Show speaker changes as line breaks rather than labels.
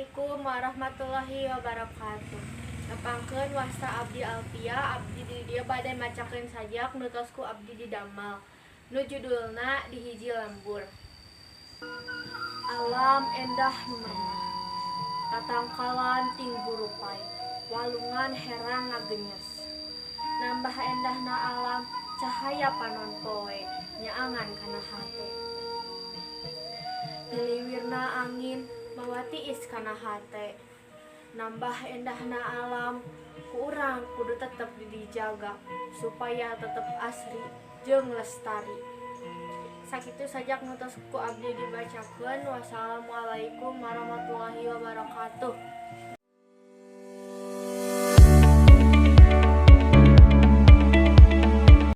Assalamualaikum warahmatullahi wabarakatuh. Nepangkeun wasta abdi Alpia, abdi di dieu bade macakeun sajak nu tos ku abdi didamel. Nu judulna di hiji lembur. Alam endah nu merenah. Tatangkalan tinggu rupai. Walungan herang ngagenyes. Nambah endahna alam cahaya panon poe nyaangan kana hate. Diliwirna angin mawa tiis kana hate. Nambah endahna alam ku urang kudu tetep dijaga supaya tetep asri jeung lestari. Sakitu sajak nutos ku abdi dibacakeun. Wassalamualaikum warahmatullahi wabarakatuh.